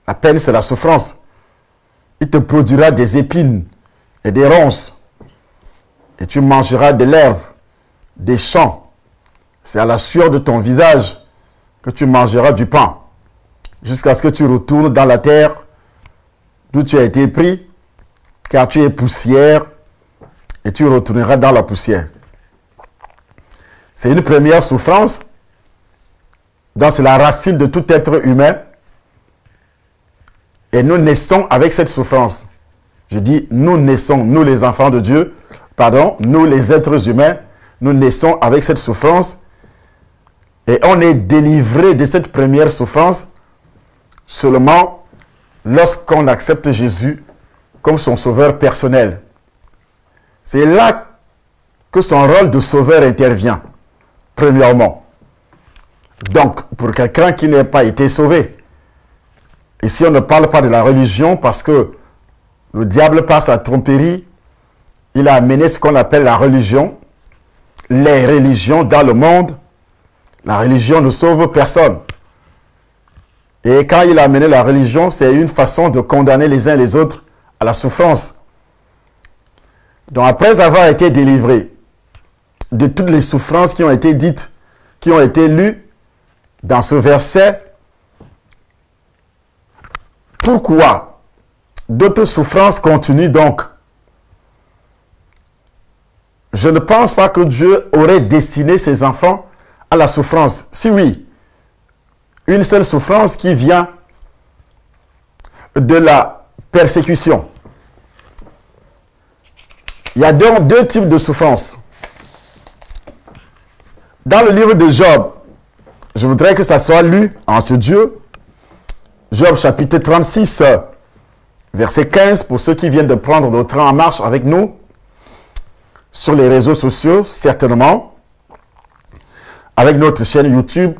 La peine, c'est la souffrance. Il te produira des épines et des ronces. Et tu mangeras de l'herbe, des champs. C'est à la sueur de ton visage que tu mangeras du pain, jusqu'à ce que tu retournes dans la terre d'où tu as été pris, car tu es poussière, et tu retourneras dans la poussière. C'est une première souffrance, donc c'est la racine de tout être humain, et nous naissons avec cette souffrance. Je dis, nous naissons, nous les enfants de Dieu, pardon, nous les êtres humains, nous naissons avec cette souffrance, et on est délivré de cette première souffrance seulement lorsqu'on accepte Jésus comme son sauveur personnel. C'est là que son rôle de sauveur intervient, premièrement. Donc, pour quelqu'un qui n'a pas été sauvé, ici on ne parle pas de la religion parce que le diable par sa tromperie, il a amené ce qu'on appelle la religion, les religions dans le monde. La religion ne sauve personne. Et quand il a amené la religion, c'est une façon de condamner les uns les autres à la souffrance. Donc après avoir été délivré de toutes les souffrances qui ont été dites, qui ont été lues dans ce verset, pourquoi d'autres souffrances continuent donc? Je ne pense pas que Dieu aurait destiné ses enfants à la souffrance. Si oui, une seule souffrance qui vient de la persécution. Il y a donc deux types de souffrances. Dans le livre de Job, je voudrais que ça soit lu en ce Dieu. Job chapitre 36, verset 15, pour ceux qui viennent de prendre le train en marche avec nous, sur les réseaux sociaux, certainement, avec notre chaîne YouTube.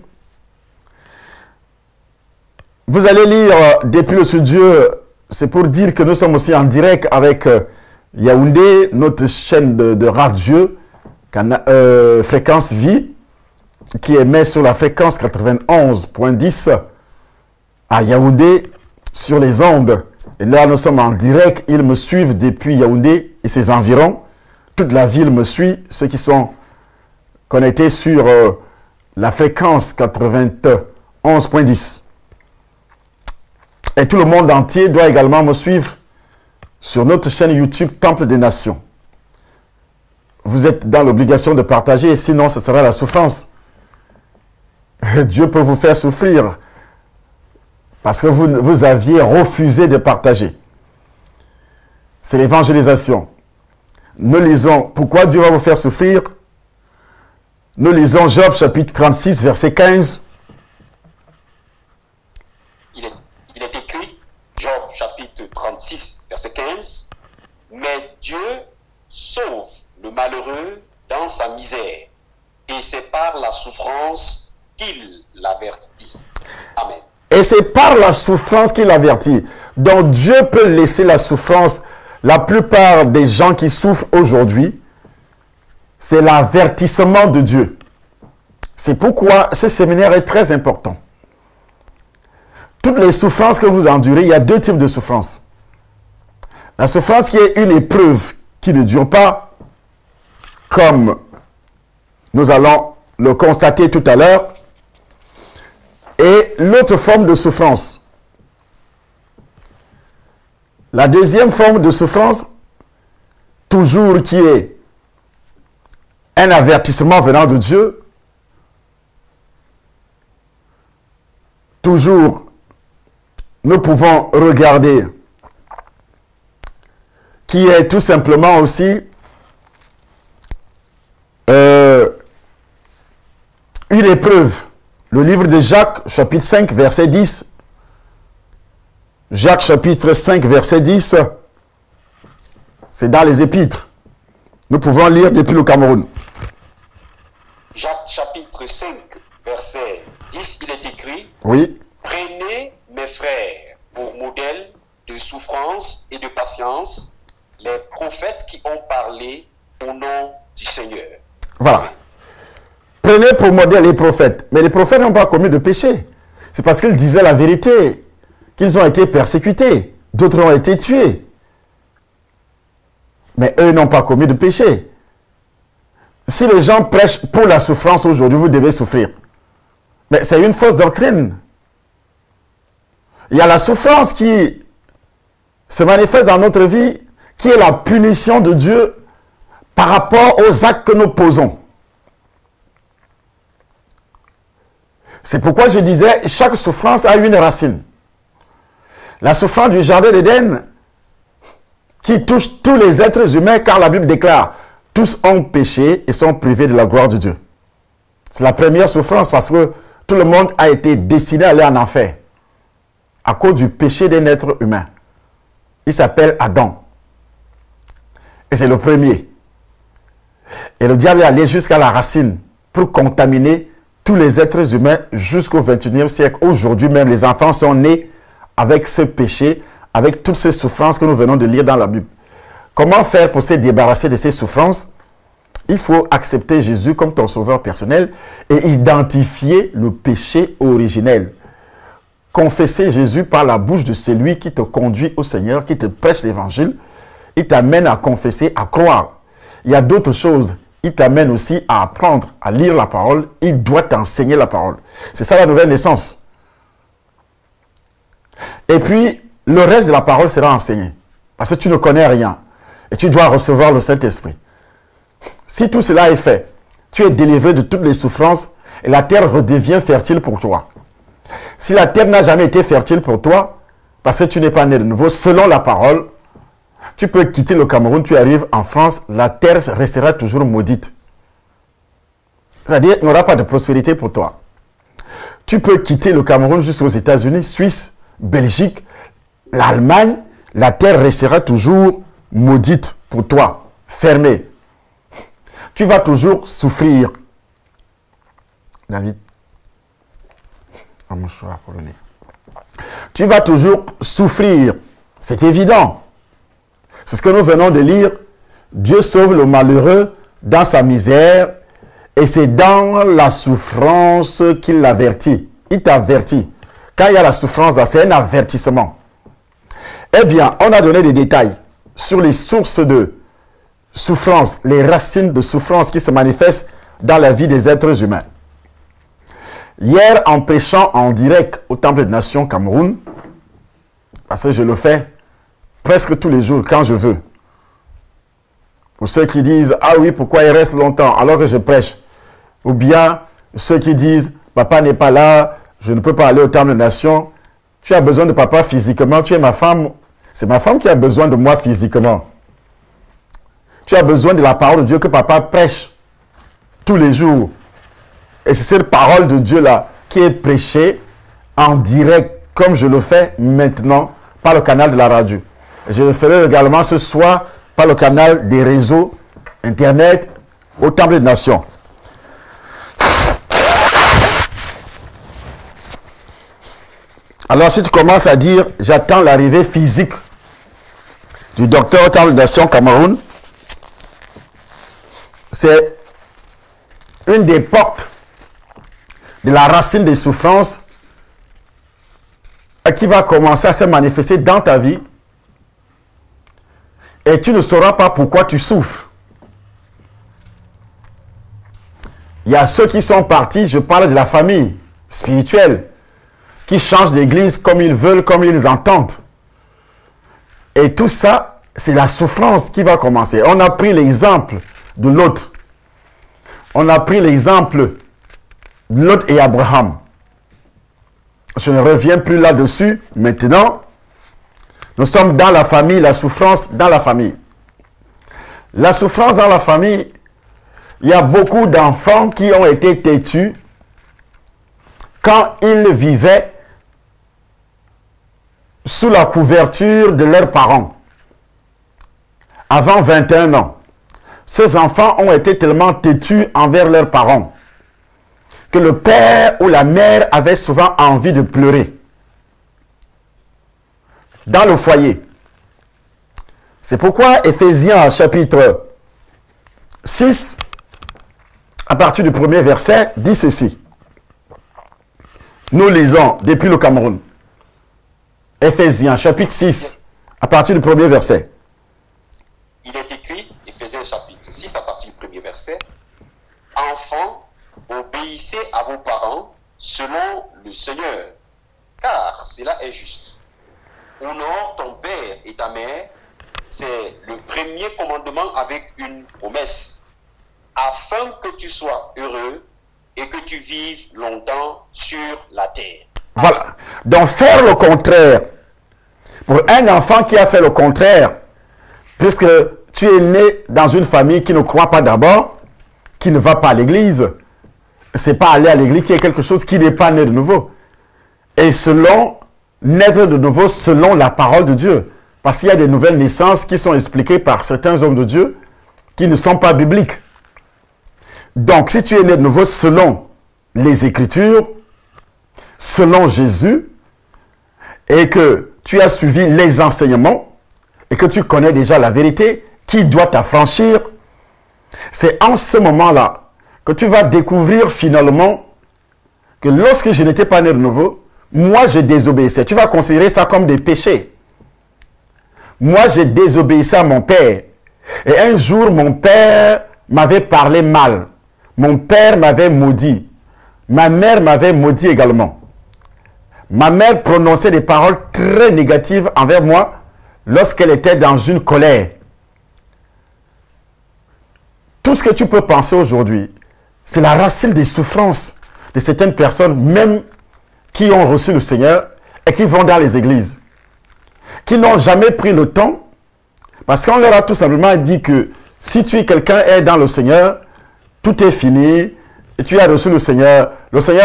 Vous allez lire depuis le studio, c'est pour dire que nous sommes aussi en direct avec Yaoundé, notre chaîne de radio, Fréquence Vie, qui émet sur la fréquence 91.10 à Yaoundé, sur les ondes. Et là, nous sommes en direct. Ils me suivent depuis Yaoundé et ses environs. Toute la ville me suit. Ceux qui sont connectés sur la fréquence 91.10. Et tout le monde entier doit également me suivre sur notre chaîne YouTube Temple des Nations. Vous êtes dans l'obligation de partager, sinon ce sera la souffrance. Dieu peut vous faire souffrir parce que vous aviez refusé de partager. C'est l'évangélisation. Nous lisons, pourquoi Dieu va vous faire souffrir? Nous lisons Job chapitre 36, verset 15. Il est écrit, Job chapitre 36, verset 15, « Mais Dieu sauve le malheureux dans sa misère, et c'est par la souffrance qu'il l'avertit. » Amen. Et c'est par la souffrance qu'il avertit. Donc Dieu peut laisser la souffrance. La plupart des gens qui souffrent aujourd'hui, c'est l'avertissement de Dieu. C'est pourquoi ce séminaire est très important. Toutes les souffrances que vous endurez, il y a deux types de souffrances. La souffrance qui est une épreuve qui ne dure pas, comme nous allons le constater tout à l'heure, et l'autre forme de souffrance. La deuxième forme de souffrance, toujours qui est un avertissement venant de Dieu, toujours nous pouvons regarder, qui est tout simplement aussi une épreuve. Le livre de Jacques, chapitre 5, verset 10. Jacques, chapitre 5, verset 10. C'est dans les épîtres. Nous pouvons lire depuis le Cameroun. Jacques, chapitre 5, verset 10, il est écrit, oui. « Prenez, mes frères, pour modèle de souffrance et de patience, les prophètes qui ont parlé au nom du Seigneur. » Voilà. Prenez pour modèle les prophètes. Mais les prophètes n'ont pas commis de péché. C'est parce qu'ils disaient la vérité qu'ils ont été persécutés. D'autres ont été tués. Mais eux n'ont pas commis de péché. Si les gens prêchent pour la souffrance aujourd'hui, vous devez souffrir. Mais c'est une fausse doctrine. Il y a la souffrance qui se manifeste dans notre vie, qui est la punition de Dieu par rapport aux actes que nous posons. C'est pourquoi je disais, chaque souffrance a une racine. La souffrance du jardin d'Éden, qui touche tous les êtres humains, car la Bible déclare, tous ont péché et sont privés de la gloire de Dieu. C'est la première souffrance parce que tout le monde a été destiné à aller en enfer à cause du péché d'un être humain. Il s'appelle Adam. Et c'est le premier. Et le diable est allé jusqu'à la racine pour contaminer tous les êtres humains jusqu'au 21e siècle. Aujourd'hui même, les enfants sont nés avec ce péché, avec toutes ces souffrances que nous venons de lire dans la Bible. Comment faire pour se débarrasser de ces souffrances? Il faut accepter Jésus comme ton sauveur personnel et identifier le péché originel. Confesser Jésus par la bouche de celui qui te conduit au Seigneur, qui te prêche l'évangile. Il t'amène à confesser, à croire. Il y a d'autres choses. Il t'amène aussi à apprendre, à lire la parole. Il doit t'enseigner la parole. C'est ça la nouvelle naissance. Et puis, le reste de la parole sera enseigné. Parce que tu ne connais rien. Et tu dois recevoir le Saint-Esprit. Si tout cela est fait, tu es délivré de toutes les souffrances et la terre redevient fertile pour toi. Si la terre n'a jamais été fertile pour toi, parce que tu n'es pas né de nouveau, selon la parole, tu peux quitter le Cameroun, tu arrives en France, la terre restera toujours maudite. C'est-à-dire, il n'y aura pas de prospérité pour toi. Tu peux quitter le Cameroun jusqu'aux États-Unis, Suisse, Belgique, l'Allemagne, la terre restera toujours maudite pour toi, fermée. Tu vas toujours souffrir. David, un mouchoir pour le nez. Tu vas toujours souffrir. C'est évident. C'est ce que nous venons de lire. Dieu sauve le malheureux dans sa misère et c'est dans la souffrance qu'il l'avertit. Il t'avertit. Quand il y a la souffrance, c'est un avertissement. Eh bien, on a donné des détails sur les sources de souffrance, les racines de souffrance qui se manifestent dans la vie des êtres humains. Hier, en prêchant en direct au Temple des Nations Cameroun, parce que je le fais presque tous les jours quand je veux. Pour ceux qui disent, ah oui, pourquoi il reste longtemps alors que je prêche? Ou bien ceux qui disent, papa n'est pas là, je ne peux pas aller au Temple des Nations. Tu as besoin de papa physiquement, tu es ma femme. C'est ma femme qui a besoin de moi physiquement. Tu as besoin de la parole de Dieu que papa prêche tous les jours. Et c'est cette parole de Dieu-là qui est prêchée en direct, comme je le fais maintenant, par le canal de la radio. Je le ferai également ce soir par le canal des réseaux Internet au Temple des Nations. Alors si tu commences à dire, j'attends l'arrivée physique du docteur au Temple des Nations Cameroun, c'est une des portes de la racine des souffrances qui va commencer à se manifester dans ta vie et tu ne sauras pas pourquoi tu souffres. Il y a ceux qui sont partis, je parle de la famille spirituelle, qui changent d'église comme ils veulent, comme ils entendent. Et tout ça, c'est la souffrance qui va commencer. On a pris l'exemple de Lot. On a pris l'exemple de Lot et Abraham. Je ne reviens plus là-dessus. Maintenant, nous sommes dans la famille, la souffrance dans la famille. La souffrance dans la famille, il y a beaucoup d'enfants qui ont été têtus quand ils vivaient sous la couverture de leurs parents. Avant 21 ans. Ces enfants ont été tellement têtus envers leurs parents que le père ou la mère avait souvent envie de pleurer dans le foyer. C'est pourquoi Éphésiens chapitre 6, à partir du premier verset, dit ceci. Nous lisons depuis le Cameroun. Éphésiens, chapitre 6, à partir du premier verset. Il est écrit, Éphésiens chapitre 6, à partir du premier verset, « Enfants, obéissez à vos parents selon le Seigneur, car cela est juste. Honore ton père et ta mère, c'est le premier commandement avec une promesse, afin que tu sois heureux et que tu vives longtemps sur la terre. » Voilà. Donc faire le contraire, pour un enfant qui a fait le contraire, puisque tu es né dans une famille qui ne croit pas d'abord, qui ne va pas à l'église, c'est pas aller à l'église qui est quelque chose qui n'est pas né de nouveau. Et selon, naître de nouveau selon la parole de Dieu. Parce qu'il y a des nouvelles naissances qui sont expliquées par certains hommes de Dieu qui ne sont pas bibliques. Donc, si tu es né de nouveau selon les Écritures, selon Jésus, et que tu as suivi les enseignements, et que tu connais déjà la vérité, qui doit t'affranchir, c'est en ce moment-là que tu vas découvrir finalement que lorsque je n'étais pas né de nouveau, moi je désobéissais. Tu vas considérer ça comme des péchés. Moi je désobéissais à mon père. Et un jour mon père m'avait parlé mal. Mon père m'avait maudit. Ma mère m'avait maudit également. Ma mère prononçait des paroles très négatives envers moi lorsqu'elle était dans une colère. Tout ce que tu peux penser aujourd'hui, c'est la racine des souffrances de certaines personnes, même qui ont reçu le Seigneur et qui vont dans les églises, qui n'ont jamais pris le temps, parce qu'on leur a tout simplement dit que si tu es quelqu'un est dans le Seigneur, tout est fini, et tu as reçu le Seigneur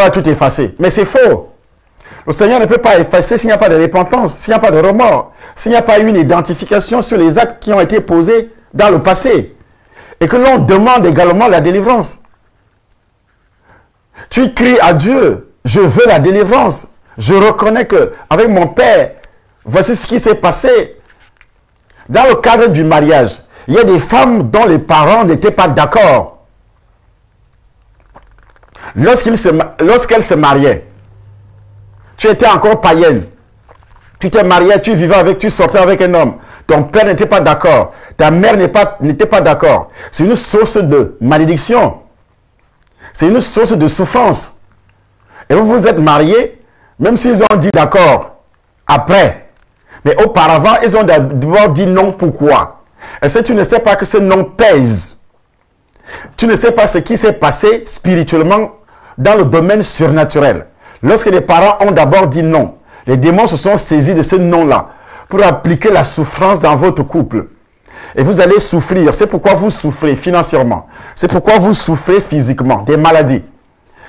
a tout effacé. Mais c'est faux. Le Seigneur ne peut pas effacer s'il n'y a pas de repentance, s'il n'y a pas de remords, s'il n'y a pas eu une identification sur les actes qui ont été posés dans le passé. Et que l'on demande également la délivrance. Tu cries à Dieu, je veux la délivrance. Je reconnais que avec mon père, voici ce qui s'est passé. Dans le cadre du mariage, il y a des femmes dont les parents n'étaient pas d'accord. Lorsqu'elles se mariaient, tu étais encore païenne. Tu t'es marié, tu vivais avec, tu sortais avec un homme. Ton père n'était pas d'accord. Ta mère n'était pas d'accord. C'est une source de malédiction. C'est une source de souffrance. Et vous vous êtes mariés, même s'ils ont dit d'accord après. Mais auparavant, ils ont d'abord dit non. Pourquoi? Est-ce que tu ne sais pas que ce non pèse? Tu ne sais pas ce qui s'est passé spirituellement dans le domaine surnaturel. Lorsque les parents ont d'abord dit non, les démons se sont saisis de ce non-là pour appliquer la souffrance dans votre couple. Et vous allez souffrir. C'est pourquoi vous souffrez financièrement. C'est pourquoi vous souffrez physiquement, des maladies.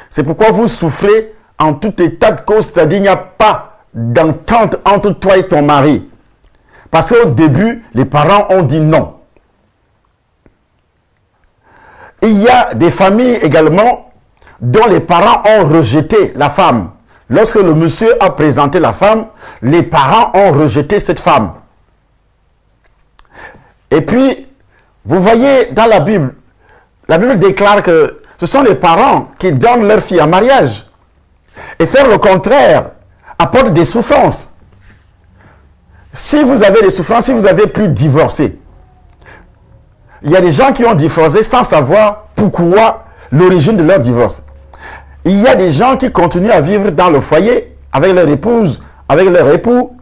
C'est pourquoi vous souffrez en tout état de cause, c'est-à-dire il n'y a pas d'entente entre toi et ton mari. Parce qu'au début, les parents ont dit non. Il y a des familles également dont les parents ont rejeté la femme. Lorsque le monsieur a présenté la femme, les parents ont rejeté cette femme. Et puis, vous voyez dans la Bible déclare que ce sont les parents qui donnent leur fille en mariage. Et faire le contraire apporte des souffrances. Si vous avez des souffrances, si vous avez pu divorcer, il y a des gens qui ont divorcé sans savoir pourquoi l'origine de leur divorce. Il y a des gens qui continuent à vivre dans le foyer avec leur épouse, avec leur époux,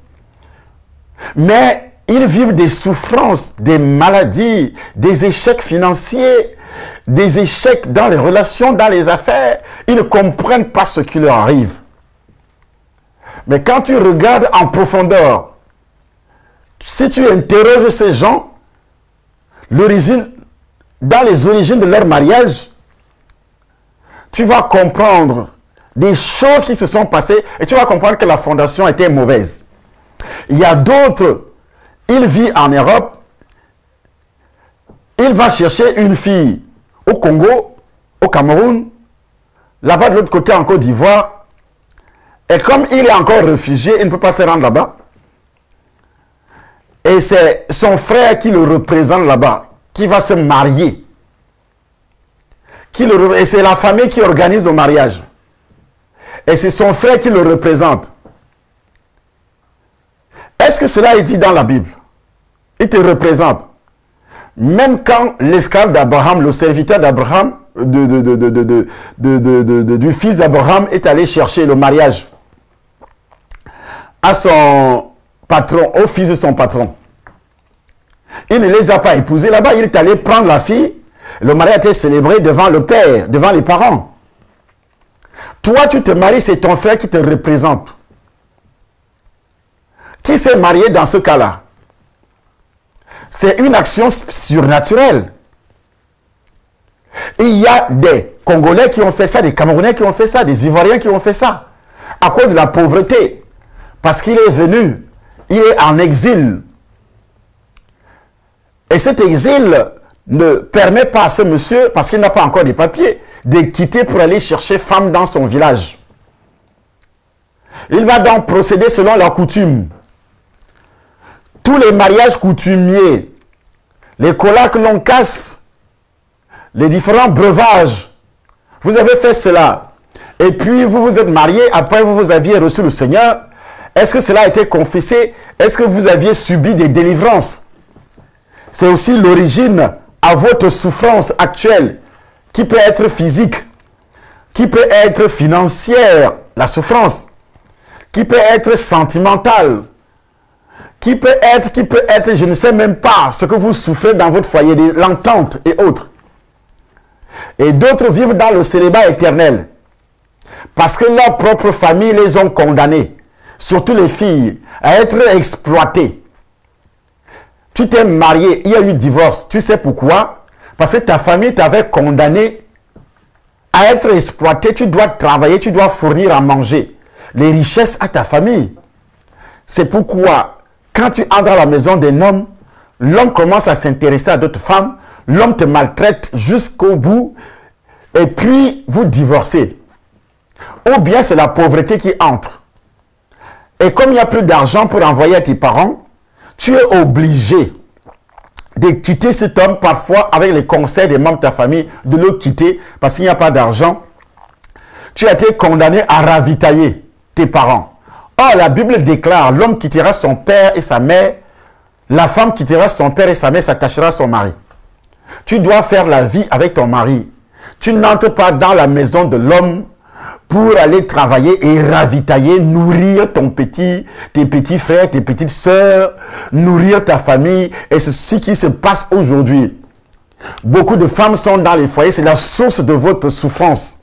mais ils vivent des souffrances, des maladies, des échecs financiers, des échecs dans les relations, dans les affaires. Ils ne comprennent pas ce qui leur arrive. Mais quand tu regardes en profondeur, si tu interroges ces gens, dans les origines de leur mariage, tu vas comprendre des choses qui se sont passées et tu vas comprendre que la fondation était mauvaise. Il y a d'autres, il vit en Europe, il va chercher une fille au Congo, au Cameroun, là-bas de l'autre côté en Côte d'Ivoire, et comme il est encore réfugié, il ne peut pas se rendre là-bas. Et c'est son frère qui le représente là-bas, qui va se marier. Et c'est la famille qui organise le mariage. Et c'est son frère qui le représente. Est-ce que cela est dit dans la Bible? Il te représente. Même quand l'esclave d'Abraham, le serviteur d'Abraham, du fils d'Abraham est allé chercher le mariage à son patron, au fils de son patron. Il ne les a pas épousés là-bas, il est allé prendre la fille. Le mariage a été célébré devant le père, devant les parents. Toi, tu te maries, c'est ton frère qui te représente. Qui s'est marié dans ce cas-là? C'est une action surnaturelle. Il y a des Congolais qui ont fait ça, des Camerounais qui ont fait ça, des Ivoiriens qui ont fait ça, à cause de la pauvreté. Parce qu'il est venu, il est en exil. Et cet exil ne permet pas à ce monsieur, parce qu'il n'a pas encore de papiers, de quitter pour aller chercher femme dans son village. Il va donc procéder selon la coutume. Tous les mariages coutumiers, les collas que l'on casse, les différents breuvages, vous avez fait cela. Et puis vous vous êtes marié, après vous aviez reçu le Seigneur. Est-ce que cela a été confessé? Est-ce que vous aviez subi des délivrances? C'est aussi l'origine à votre souffrance actuelle, qui peut être physique, qui peut être financière, la souffrance, qui peut être sentimentale, qui peut être, je ne sais même pas ce que vous souffrez dans votre foyer, l'entente et autres. Et d'autres vivent dans le célibat éternel, parce que leur propre famille les ont condamnés, surtout les filles, à être exploitées. Tu t'es marié, il y a eu divorce, tu sais pourquoi? Parce que ta famille t'avait condamné à être exploité, tu dois travailler, tu dois fournir à manger les richesses à ta famille. C'est pourquoi, quand tu entres dans la maison d'un homme, l'homme commence à s'intéresser à d'autres femmes, l'homme te maltraite jusqu'au bout, et puis vous divorcez. Ou bien c'est la pauvreté qui entre. Et comme il n'y a plus d'argent pour envoyer à tes parents, tu es obligé de quitter cet homme, parfois avec les conseils des membres de ta famille, de le quitter parce qu'il n'y a pas d'argent. Tu as été condamné à ravitailler tes parents. Or, la Bible déclare, l'homme quittera son père et sa mère, la femme quittera son père et sa mère s'attachera à son mari. Tu dois faire la vie avec ton mari. Tu n'entres pas dans la maison de l'homme pour aller travailler et ravitailler, nourrir tes petits frères, tes petites sœurs, nourrir ta famille. Et c'est ce qui se passe aujourd'hui. Beaucoup de femmes sont dans les foyers, c'est la source de votre souffrance.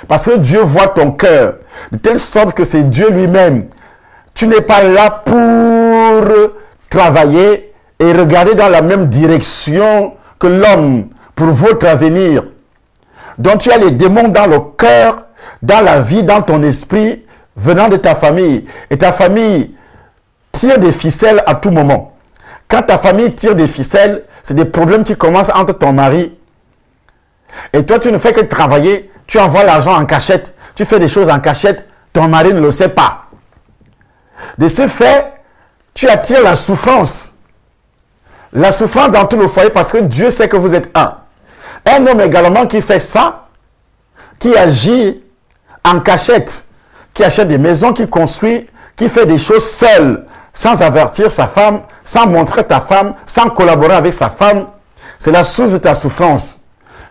Parce que Dieu voit ton cœur, de telle sorte que c'est Dieu lui-même. Tu n'es pas là pour travailler et regarder dans la même direction que l'homme pour votre avenir. Donc tu as les démons dans le cœur, dans la vie, dans ton esprit, venant de ta famille. Et ta famille tire des ficelles à tout moment. Quand ta famille tire des ficelles, c'est des problèmes qui commencent entre ton mari. Et toi, tu ne fais que travailler, tu envoies l'argent en cachette, tu fais des choses en cachette, ton mari ne le sait pas. De ce fait, tu attires la souffrance. La souffrance dans tout le foyer parce que Dieu sait que vous êtes un. Un homme également qui fait ça, qui agit en cachette, qui achète des maisons, qui construit, qui fait des choses seul, sans avertir sa femme, sans montrer ta femme, sans collaborer avec sa femme, c'est la source de ta souffrance.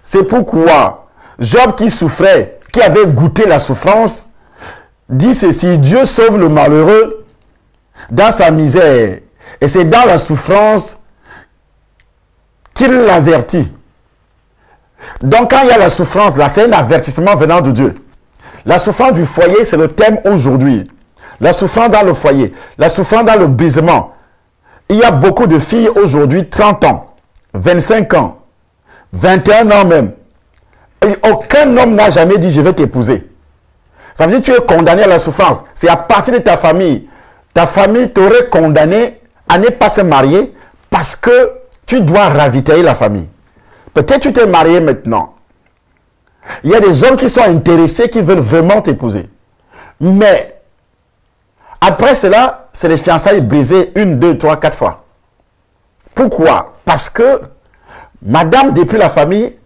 C'est pourquoi Job qui souffrait, qui avait goûté la souffrance, dit ceci: Dieu sauve le malheureux dans sa misère. Et c'est dans la souffrance qu'il l'avertit. Donc quand il y a la souffrance là, c'est un avertissement venant de Dieu. La souffrance du foyer, c'est le thème aujourd'hui. La souffrance dans le foyer, la souffrance dans le brisement. Il y a beaucoup de filles aujourd'hui, 30 ans, 25 ans, 21 ans même. Et aucun homme n'a jamais dit je vais t'épouser. Ça veut dire que tu es condamné à la souffrance. C'est à partir de ta famille. Ta famille t'aurait condamné à ne pas se marier parce que tu dois ravitailler la famille. Peut-être tu t'es marié maintenant. Il y a des hommes qui sont intéressés, qui veulent vraiment t'épouser. Mais après cela, c'est les fiançailles brisées 1, 2, 3, 4 fois. Pourquoi? Parce que, madame, depuis la famille,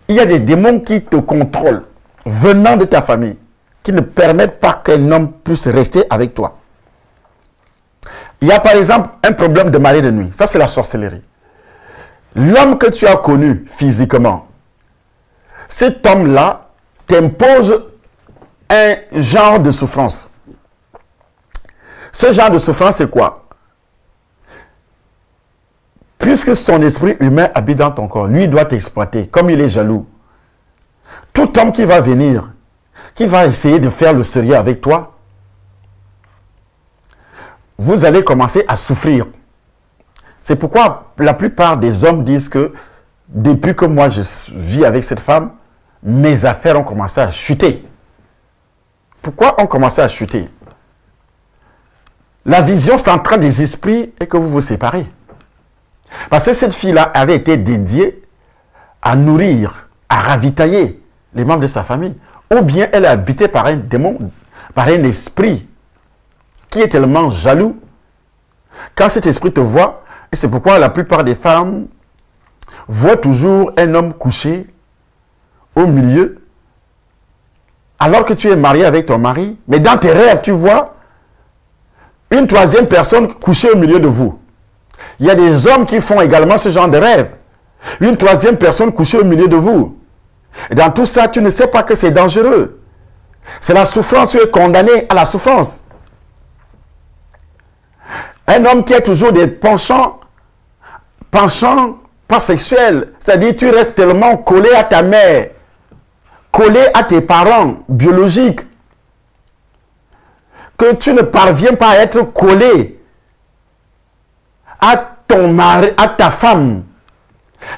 il y a des démons qui te contrôlent, venant de ta famille, qui ne permettent pas qu'un homme puisse rester avec toi. Il y a par exemple un problème de marée de nuit. Ça, c'est la sorcellerie. L'homme que tu as connu physiquement, cet homme-là t'impose un genre de souffrance. Ce genre de souffrance, c'est quoi? Puisque son esprit humain habite dans ton corps, lui doit t'exploiter, comme il est jaloux. Tout homme qui va venir, qui va essayer de faire le sérieux avec toi, vous allez commencer à souffrir. C'est pourquoi la plupart des hommes disent que depuis que moi je vis avec cette femme, mes affaires ont commencé à chuter. Pourquoi ont commencé à chuter? La vision centrale des esprits est que vous vous séparez. Parce que cette fille-là avait été dédiée à nourrir, à ravitailler les membres de sa famille. Ou bien elle est habitée par un démon, par un esprit qui est tellement jaloux. Quand cet esprit te voit, et c'est pourquoi la plupart des femmes voient toujours un homme couché au milieu, alors que tu es marié avec ton mari, mais dans tes rêves, tu vois une troisième personne couchée au milieu de vous. Il y a des hommes qui font également ce genre de rêve. Une troisième personne couchée au milieu de vous. Et dans tout ça, tu ne sais pas que c'est dangereux. C'est la souffrance, tu es condamné à la souffrance. Un homme qui a toujours des penchants pas sexuels, c'est-à-dire tu restes tellement collé à ta mère, collé à tes parents biologiques, que tu ne parviens pas à être collé à ton mari, à ta femme.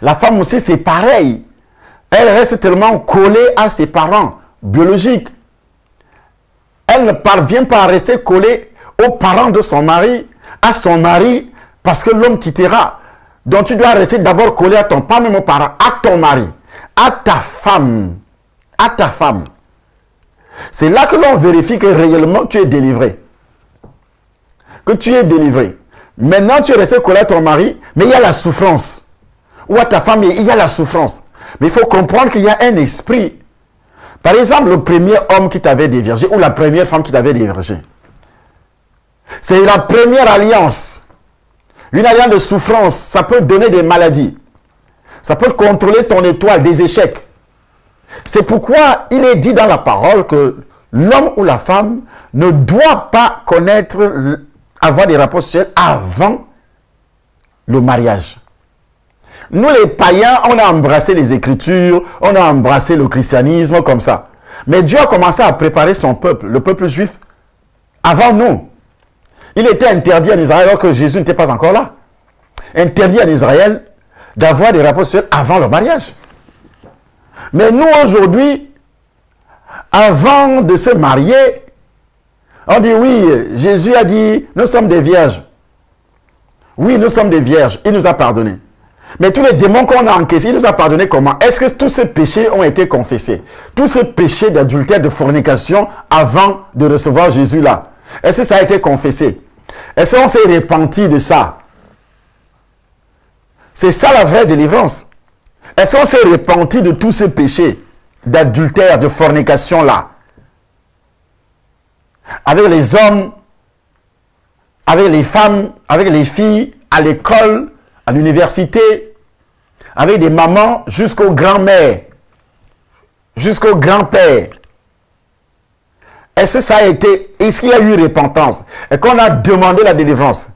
La femme aussi, c'est pareil. Elle reste tellement collée à ses parents biologiques. Elle ne parvient pas à rester collée aux parents de son mari, à son mari, parce que l'homme quittera. Donc tu dois rester d'abord collé à ton, pas même aux parents, à ton mari, à ta femme. À ta femme. C'est là que l'on vérifie que réellement tu es délivré. Que tu es délivré. Maintenant tu es resté collé à ton mari, mais il y a la souffrance. Ou à ta femme, il y a la souffrance. Mais il faut comprendre qu'il y a un esprit. Par exemple, le premier homme qui t'avait déviergé, ou la première femme qui t'avait déviergé. C'est la première alliance. Une alliance de souffrance, ça peut donner des maladies. Ça peut contrôler ton étoile, des échecs. C'est pourquoi il est dit dans la parole que l'homme ou la femme ne doit pas connaître, avoir des rapports sexuels avant le mariage. Nous les païens, on a embrassé les Écritures, on a embrassé le christianisme comme ça. Mais Dieu a commencé à préparer son peuple, le peuple juif, avant nous. Il était interdit en Israël alors que Jésus n'était pas encore là. Interdit en Israël d'avoir des rapports sexuels avant le mariage. Mais nous aujourd'hui, avant de se marier, on dit oui, Jésus a dit, nous sommes des vierges. Oui, nous sommes des vierges, il nous a pardonné. Mais tous les démons qu'on a encaissés, il nous a pardonné comment? Est-ce que tous ces péchés ont été confessés? Tous ces péchés d'adultère, de fornication, avant de recevoir Jésus là, est-ce que ça a été confessé? Est-ce qu'on s'est repenti de ça? C'est ça la vraie délivrance. Est-ce qu'on s'est repenti de tous ces péchés d'adultère, de fornication là? Avec les hommes, avec les femmes, avec les filles, à l'école, à l'université, avec des mamans jusqu'aux grands-mères, jusqu'aux grands-pères. Est-ce que ça a été, est-ce qu'il y a eu repentance? Et qu'on a demandé la délivrance?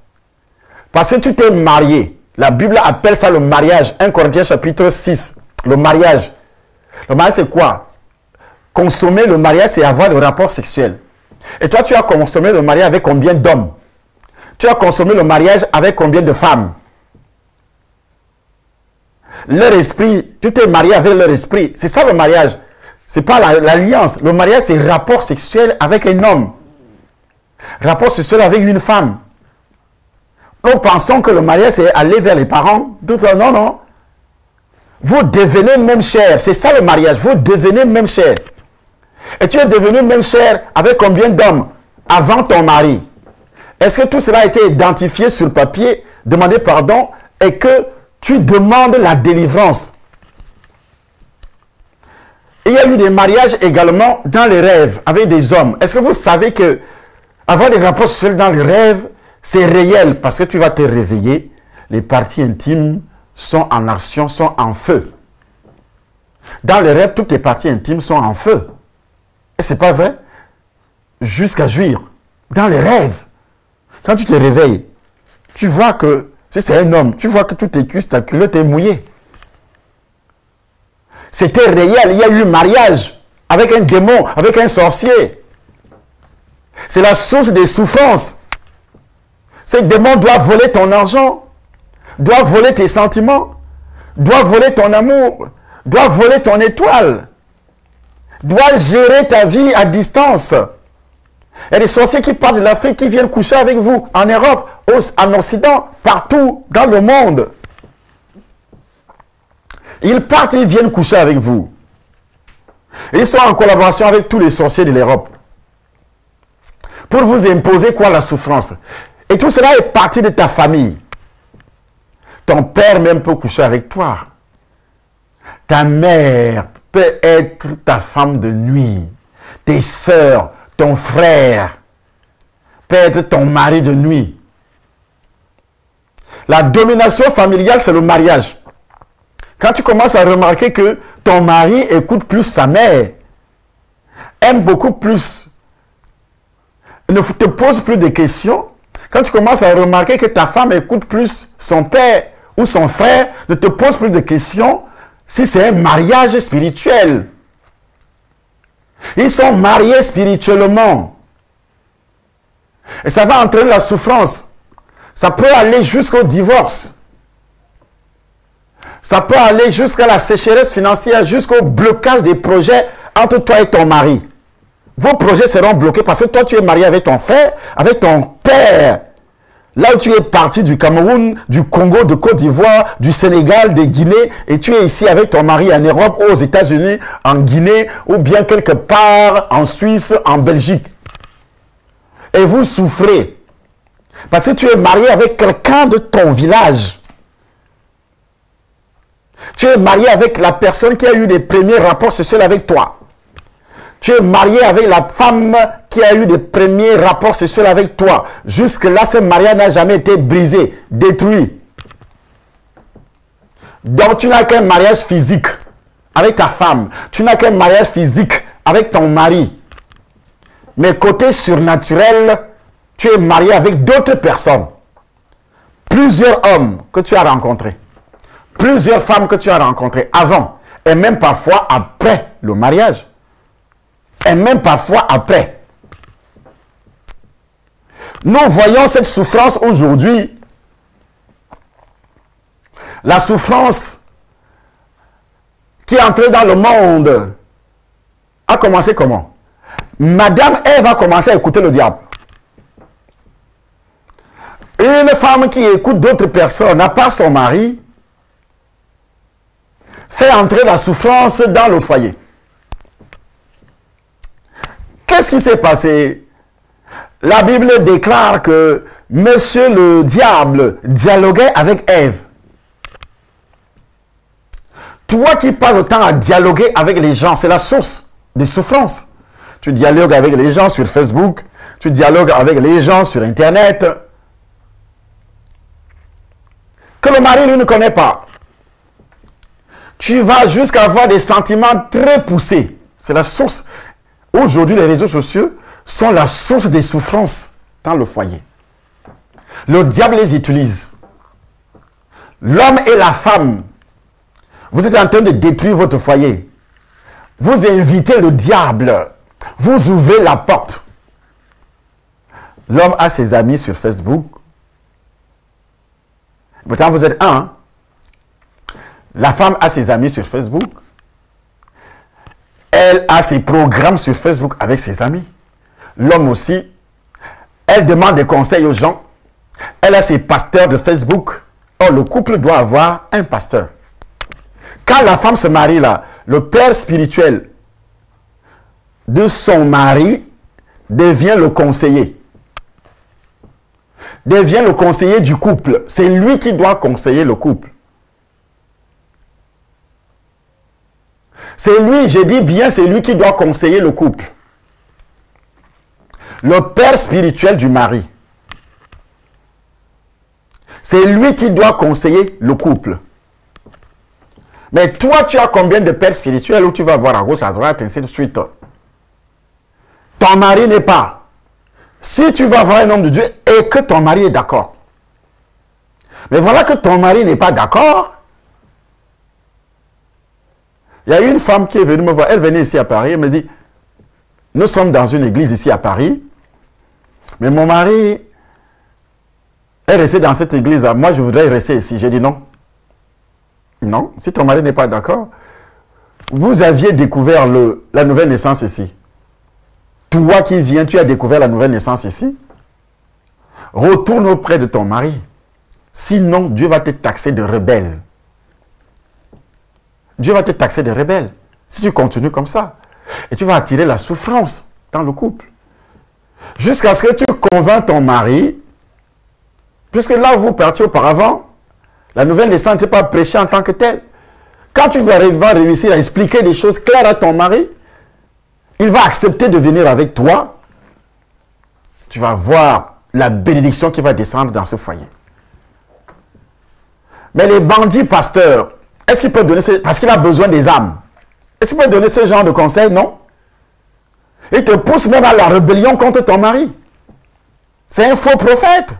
Parce que tu t'es marié. La Bible appelle ça le mariage. 1 Corinthiens chapitre 6. Le mariage. Le mariage c'est quoi? Consommer le mariage, c'est avoir le rapport sexuel. Et toi, tu as consommé le mariage avec combien d'hommes? Tu as consommé le mariage avec combien de femmes? Leur esprit, tu t'es marié avec leur esprit. C'est ça le mariage. Ce n'est pas l'alliance. Le mariage, c'est rapport sexuel avec un homme. Rapport sexuel avec une femme. Nous pensons que le mariage, c'est aller vers les parents. Non, non. Vous devenez même chair. C'est ça le mariage. Vous devenez même chair. Et tu es devenu même chair avec combien d'hommes avant ton mari? Est-ce que tout cela a été identifié sur le papier, demandé pardon, et que tu demandes la délivrance? Il y a eu des mariages également dans les rêves avec des hommes. Est-ce que vous savez que avoir des rapports sexuels dans les rêves, C'est réel parce que tu vas te réveiller. Les parties intimes sont en action, sont en feu. Dans les rêves, toutes les parties intimes sont en feu. Et c'est pas vrai? Jusqu'à jouir. Dans les rêves, quand tu te réveilles, tu vois que, si c'est un homme, tu vois que toutes tes cuisses, ta culotte est mouillée. C'était réel, il y a eu mariage avec un démon, avec un sorcier. C'est la source des souffrances. Ce démon doit voler ton argent, doit voler tes sentiments, doit voler ton amour, doit voler ton étoile, doit gérer ta vie à distance. Il y a des sorciers qui partent de l'Afrique, qui viennent coucher avec vous en Europe, en Occident, partout dans le monde. Ils partent et ils viennent coucher avec vous. Et ils sont en collaboration avec tous les sorciers de l'Europe. Pour vous imposer quoi? La souffrance. Et tout cela est parti de ta famille. Ton père même peut coucher avec toi. Ta mère peut être ta femme de nuit. Tes sœurs, ton frère peut être ton mari de nuit. La domination familiale, c'est le mariage. Quand tu commences à remarquer que ton mari écoute plus sa mère, aime beaucoup plus, ne te pose plus de questions, quand tu commences à remarquer que ta femme écoute plus son père ou son frère, ne te pose plus de questions, si c'est un mariage spirituel. Ils sont mariés spirituellement. Et ça va entraîner la souffrance. Ça peut aller jusqu'au divorce. Ça peut aller jusqu'à la sécheresse financière, jusqu'au blocage des projets entre toi et ton mari. Vos projets seront bloqués parce que toi, tu es marié avec ton frère, avec ton père. Là où tu es parti du Cameroun, du Congo, de Côte d'Ivoire, du Sénégal, de Guinée, et tu es ici avec ton mari en Europe, aux États-Unis, en Guinée, ou bien quelque part en Suisse, en Belgique. Et vous souffrez. Parce que tu es marié avec quelqu'un de ton village. Tu es marié avec la personne qui a eu les premiers rapports sexuels avec toi. Tu es marié avec la femme qui a eu les premiers rapports sexuels avec toi. Jusque-là, ce mariage n'a jamais été brisé, détruit. Donc, tu n'as qu'un mariage physique avec ta femme. Tu n'as qu'un mariage physique avec ton mari. Mais côté surnaturel, tu es marié avec d'autres personnes. Plusieurs hommes que tu as rencontrés. Plusieurs femmes que tu as rencontrées avant. Et même parfois après le mariage. Et même parfois après. Nous voyons cette souffrance aujourd'hui. La souffrance qui est entrée dans le monde a commencé comment? Madame Ève a commencé à écouter le diable. Une femme qui écoute d'autres personnes, à part son mari, fait entrer la souffrance dans le foyer. Qu'est-ce qui s'est passé? La Bible déclare que Monsieur le diable dialoguait avec Ève. Toi qui passes le temps à dialoguer avec les gens, c'est la source des souffrances. Tu dialogues avec les gens sur Facebook, tu dialogues avec les gens sur Internet, que le mari, lui, ne connaît pas. Tu vas jusqu'à avoir des sentiments très poussés. C'est la source. Aujourd'hui, les réseaux sociaux sont la source des souffrances dans le foyer. Le diable les utilise. L'homme et la femme, vous êtes en train de détruire votre foyer. Vous invitez le diable. Vous ouvrez la porte. L'homme a ses amis sur Facebook. Pourtant, vous êtes un. Hein? La femme a ses amis sur Facebook. Elle a ses programmes sur Facebook avec ses amis. L'homme aussi. Elle demande des conseils aux gens. Elle a ses pasteurs de Facebook. Or, le couple doit avoir un pasteur. Quand la femme se marie là, le père spirituel de son mari devient le conseiller. Devient le conseiller du couple. C'est lui qui doit conseiller le couple. C'est lui, j'ai dit bien, c'est lui qui doit conseiller le couple. Le père spirituel du mari. C'est lui qui doit conseiller le couple. Mais toi, tu as combien de pères spirituels où tu vas voir à gauche, à droite, ainsi de suite. Ton mari n'est pas. Si tu vas voir un homme de Dieu et que ton mari est d'accord. Mais voilà que ton mari n'est pas d'accord. Il y a une femme qui est venue me voir. Elle venait ici à Paris. Elle me dit, nous sommes dans une église ici à Paris. Mais mon mari est resté dans cette église. Moi, je voudrais rester ici. J'ai dit non. Non, si ton mari n'est pas d'accord. Vous aviez découvert la nouvelle naissance ici. Toi qui viens, tu as découvert la nouvelle naissance ici. Retourne auprès de ton mari. Sinon, Dieu va te taxer de rebelle. Dieu va te taxer de rebelle. Si tu continues comme ça. Et tu vas attirer la souffrance dans le couple. Jusqu'à ce que tu convaincs ton mari. Puisque là où vous partiez auparavant, la nouvelle naissance n'est pas prêchée en tant que telle. Quand tu vas réussir à expliquer des choses claires à ton mari, il va accepter de venir avec toi. Tu vas voir la bénédiction qui va descendre dans ce foyer. Mais les bandits pasteurs, est-ce qu'il peut donner parce qu'il a besoin des âmes. Est-ce qu'il peut donner ce genre de conseils? Non. Il te pousse même à la rébellion contre ton mari. C'est un faux prophète.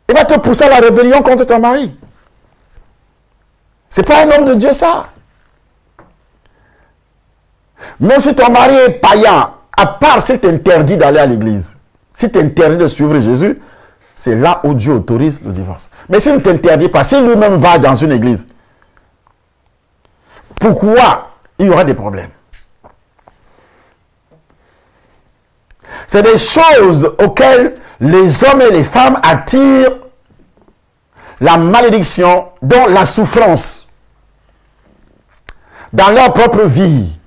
Il va te pousser à la rébellion contre ton mari. C'est pas un homme de Dieu, ça. Même si ton mari est païen, à part s'il t'interdit d'aller à l'église, s'il t'interdit de suivre Jésus, c'est là où Dieu autorise le divorce. Mais s'il ne t'interdit pas, s'il lui-même va dans une église, pourquoi il y aura des problèmes? C'est des choses auxquelles les hommes et les femmes attirent la malédiction, dont la souffrance dans leur propre vie.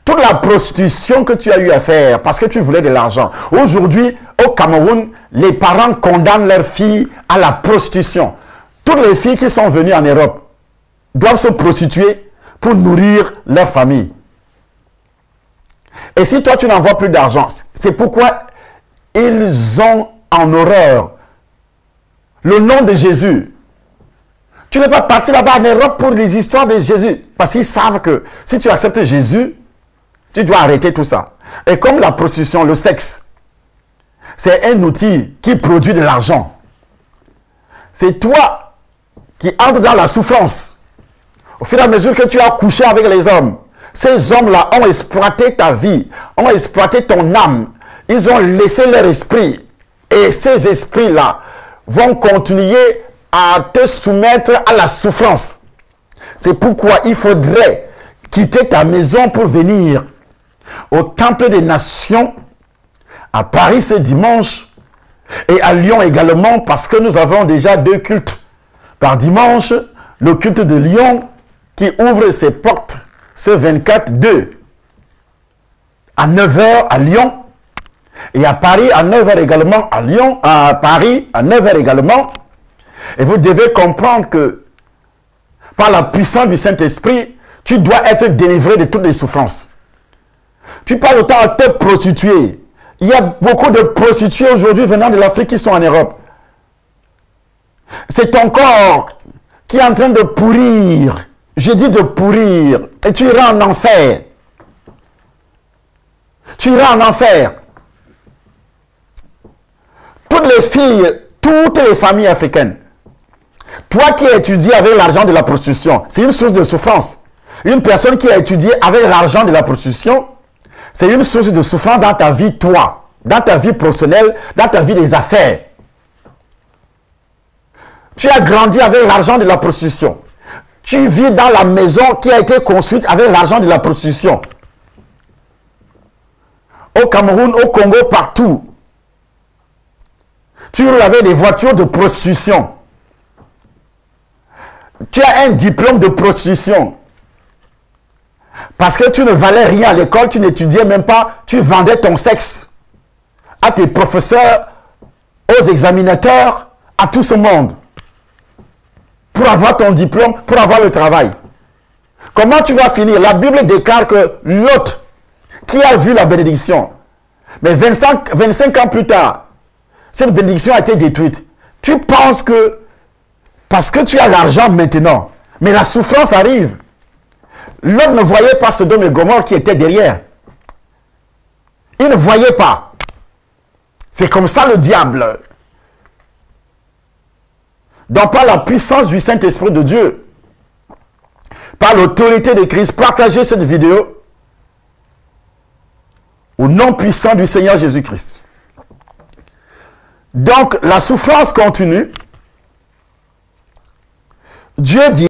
Toute la prostitution que tu as eu à faire parce que tu voulais de l'argent. Aujourd'hui, au Cameroun, les parents condamnent leurs filles à la prostitution. Toutes les filles qui sont venues en Europe doivent se prostituer pour nourrir leur famille. Et si toi, tu n'envoies plus d'argent, c'est pourquoi ils ont en horreur le nom de Jésus. Tu n'es pas parti là-bas en Europe pour les histoires de Jésus. Parce qu'ils savent que si tu acceptes Jésus, tu dois arrêter tout ça. Et comme la prostitution, le sexe, c'est un outil qui produit de l'argent. C'est toi qui entres dans la souffrance. Au fur et à mesure que tu as couché avec les hommes, ces hommes-là ont exploité ta vie, ont exploité ton âme. Ils ont laissé leur esprit. Et ces esprits-là vont continuer à te soumettre à la souffrance. C'est pourquoi il faudrait quitter ta maison pour venir au Temple des Nations à Paris ce dimanche et à Lyon également, parce que nous avons déjà 2 cultes par dimanche. Le culte de Lyon qui ouvre ses portes ce 24/2 à 9 h à Lyon, et à Paris à 9 h également, à Lyon, à Paris à 9 h également. Et vous devez comprendre que par la puissance du Saint-Esprit, tu dois être délivré de toutes les souffrances. Tu parles autant à te prostituer. Il y a beaucoup de prostituées aujourd'hui venant de l'Afrique qui sont en Europe. C'est ton corps qui est en train de pourrir. Je dis de pourrir. Et tu iras en enfer. Tu iras en enfer. Toutes les filles, toutes les familles africaines, toi qui as étudié avec l'argent de la prostitution, c'est une source de souffrance. Une personne qui a étudié avec l'argent de la prostitution, c'est une source de souffrance dans ta vie, toi, dans ta vie professionnelle, dans ta vie des affaires. Tu as grandi avec l'argent de la prostitution. Tu vis dans la maison qui a été construite avec l'argent de la prostitution. Au Cameroun, au Congo, partout. Tu roules avec des voitures de prostitution. Tu as un diplôme de prostitution. Parce que tu ne valais rien à l'école, tu n'étudiais même pas, tu vendais ton sexe à tes professeurs, aux examinateurs, à tout ce monde. Pour avoir ton diplôme, pour avoir le travail. Comment tu vas finir? La Bible déclare que Lot, qui a vu la bénédiction, mais 25 ans plus tard, cette bénédiction a été détruite. Tu penses que parce que tu as l'argent maintenant, mais la souffrance arrive. L'homme ne voyait pas Sodome et Gomorrhe qui était derrière. Il ne voyait pas. C'est comme ça le diable. Donc par la puissance du Saint-Esprit de Dieu, par l'autorité de Christ, partagez cette vidéo au nom puissant du Seigneur Jésus-Christ. Donc la souffrance continue. Dieu dit